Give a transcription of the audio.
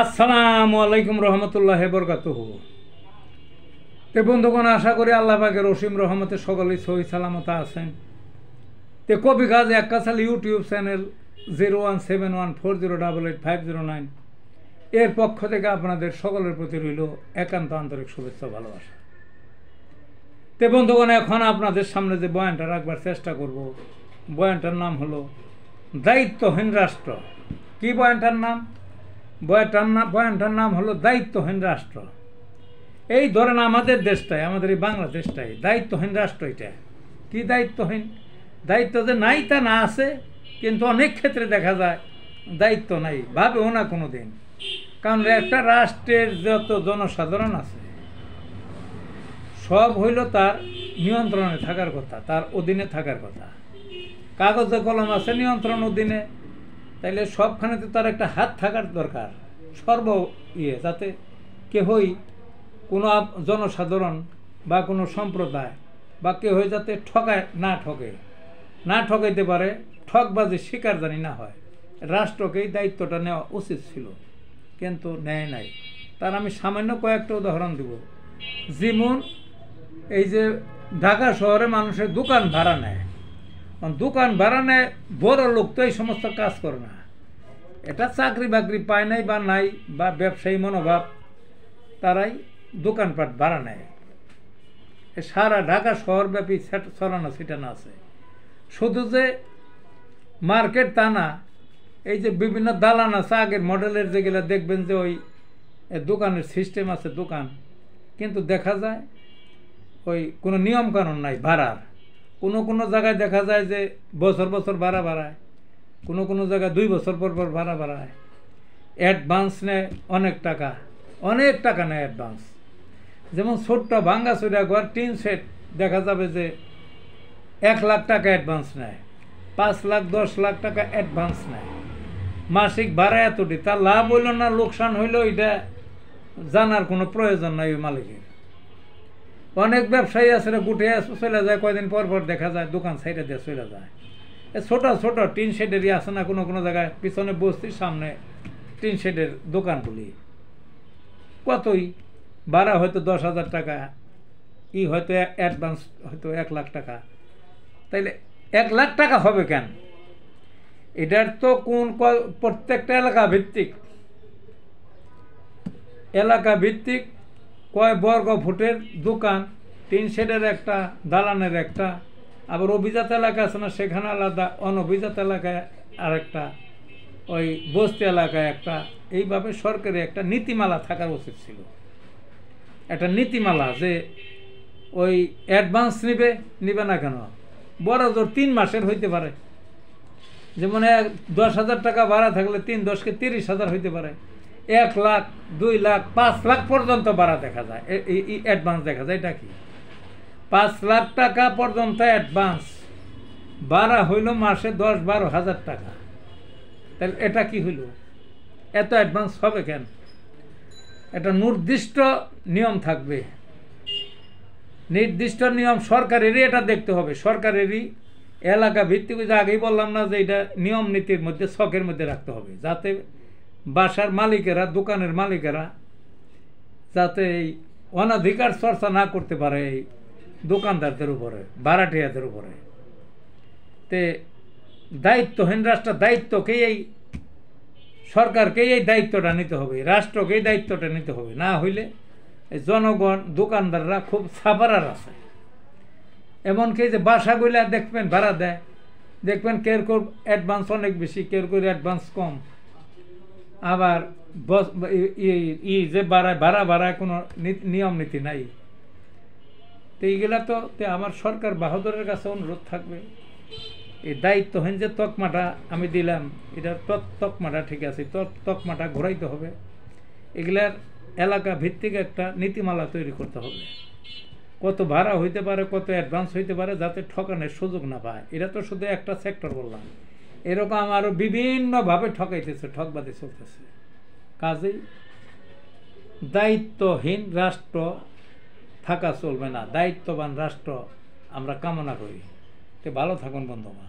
আসসালামু আলাইকুম রহমতুল্লাহ বরকাতুহু। তে বন্ধুগণ, আশা করি আল্লাহ পাকের অসীম রহমতে সকলেই সহি সালামত আছেন। তে কবি গাজ একাশাল ইউটিউব চ্যানেল 017140885009 এর পক্ষ থেকে আপনাদের সকলের প্রতি রইল একান্ত আন্তরিক শুভেচ্ছা ভালোবাসা। তে বন্ধুগণ, এখন আপনাদের সামনে যে বয়ানটা রাখবার চেষ্টা করব, বয়ানটার নাম হলো দায়িত্বহীন রাষ্ট্র। কি বয়ানটার নাম? বয়ানটার নাম হলো দায়িত্বহীন রাষ্ট্র। এই ধরেন আমাদের দেশটাই, আমাদের এই বাংলাদেশটাই দায়িত্বহীন রাষ্ট্র। এটা কি দায়িত্বহীন? দায়িত্ব যে নাই তা না, আছে, কিন্তু অনেক ক্ষেত্রে দেখা যায় দায়িত্ব নাই, ভাবেও না কোনো দিন। কারণ একটা রাষ্ট্রের যত জনসাধারণ আছে সব হইল তার নিয়ন্ত্রণে থাকার কথা, তার অধীনে থাকার কথা। কাগজে কলম আছে নিয়ন্ত্রণ অধীনে, তাইলে সবখানেতে তার একটা হাত থাকার দরকার, যাতে কেহই কোনো জনসাধারণ বা কোনো সম্প্রদায় বা কেহই যাতে না ঠকাইতে পারে, ঠকবাজি শিকার জানি না হয়। রাষ্ট্রকেই দায়িত্বটা নেওয়া উচিত ছিল, কিন্তু নেয় নাই। তার আমি সামান্য কয়েকটা উদাহরণ দেব। যেমন এই যে ঢাকা শহরে মানুষের দোকান ভাড়া নেয়, দোকান ভাড়া নেয় বড় লোক তো এই সমস্ত কাজ করে না। এটা চাকরি বাকরি পায় নাই বা নাই, বা ব্যবসায়ী মনোভাব, তারাই দোকানপাট ভাড়া নেয়। সারা ঢাকা শহরব্যাপী ছড়ানো ছিটানো আছে। শুধু যে মার্কেট তা না, এই যে বিভিন্ন দালান আছে আগের মডেলের, যেগুলো দেখবেন যে ওই দোকানের সিস্টেম আছে দোকান, কিন্তু দেখা যায় ওই কোনো নিয়মকানুন নাই ভাড়ার। কোনো জায়গায় দেখা যায় যে বছর বছর ভাড়া বাড়ায়, কোনো জায়গায় 2 বছর পর পর ভাড়া বাড়ায়। অ্যাডভান্স নেয় অনেক টাকা নেয় অ্যাডভান্স। যেমন ছোট্ট ভাঙ্গা চুরা ঘর, টিন সেট, দেখা যাবে যে 1 লাখ টাকা অ্যাডভান্স নেয়, 5 লাখ 10 লাখ টাকা অ্যাডভান্স নেয়। মাসিক ভাড়া এতটি, তার লাভ হইল না লোকসান হইল, এটা জানার কোনো প্রয়োজন নাই ওই মালিকের। অনেক ব্যবসায়ী আছে গুটে চলে যায়, কয়দিন পর পর দেখা যায় দোকান সাইডে দিয়ে চলে যায়। ছোট টিন শেডেরই আছে না কোনো জায়গায়, পিছনে বস্তির সামনে টিন শেডের দোকানগুলি, কতই ভাড়া হয়তো 10,000 টাকা, হয়তো অ্যাডভান্স হয়তো 1 লাখ টাকা। তাইলে 1 লাখ টাকা হবে কেন? এটার তো প্রত্যেকটা এলাকা ভিত্তিক কয় বর্গ ফুটের দোকান, টিন শেডের একটা, দালানের একটা, আবার অভিজাত এলাকা আছে না সেখানে আলাদা, অনভিজাত এলাকায় আরেকটা, ওই বস্তি এলাকায় একটা। এইভাবে সরকারি একটা নীতিমালা থাকার উচিত ছিল। একটা নীতিমালা যে ওই অ্যাডভান্স নিবে না কেন, বড় জোর 3 মাসের হইতে পারে। যেমন 10,000 টাকা ভাড়া থাকলে 3×10 = 30,000 হইতে পারে। 1 লাখ 2 লাখ 5 লাখ পর্যন্ত ভাড়া দেখা যায়, এই অ্যাডভান্স দেখা যায়। এটা কি 5 লাখ টাকা পর্যন্ত অ্যাডভান্স ভাড়া হইল মাসে 10-12 হাজার টাকা। তাহলে এটা কি হইল? এত অ্যাডভান্স হবে কেন? একটা নির্দিষ্ট নিয়ম থাকবে, নির্দিষ্ট নিয়ম সরকারেরই এটা দেখতে হবে, সরকারেরই এলাকা ভিত্তিক। আগেই বললাম না যে এটা নিয়ম নীতির মধ্যে, ছকের মধ্যে রাখতে হবে, যাতে বাসার মালিকেরা, দোকানের মালিকেরা যাতে এই অনধিকার চর্চা না করতে পারে এই দোকানদারদের উপরে, ভাড়াটিয়াদের উপরে। তে দায়িত্বহীন রাষ্ট্র, দায়িত্বকেই এই সরকারকেই এই দায়িত্বটা নিতে হবে, রাষ্ট্রকেই দায়িত্বটা নিতে হবে। না হইলে জনগণ, দোকানদাররা খুব সাফারার আছে। এমনকি যে বাসাগুলা দেখবেন ভাড়া দেয়, দেখবেন কেউ অ্যাডভান্স অনেক বেশি, কেউ অ্যাডভান্স কম। আবার যে ভাড়ায় কোনো নিয়ম নীতি নাই। তো এইগুলা তো আমার সরকার বাহাদুরের কাছে অনুরোধ থাকবে, এই দায়িত্বহীন যে তকমাটা আমি দিলাম, এটা তকমাটা ঠিক আছে, তকমাটা ঘোরাইতে হবে। এগুলার এলাকা ভিত্তিক একটা নীতিমালা তৈরি করতে হবে। কত ভাড়া হইতে পারে, কত অ্যাডভান্স হইতে পারে, যাতে ঠকানোর সুযোগ না পায়। এটা তো শুধু একটা সেক্টর বললাম, এরকম আরও বিভিন্নভাবে ঠকাইতেছে, ঠকবাদি চলতেছে। কাজেই দায়িত্বহীন রাষ্ট্র থাকা চলবে না, দায়িত্ববান রাষ্ট্র আমরা কামনা করি। তো ভালো থাকুন বন্ধুগণ।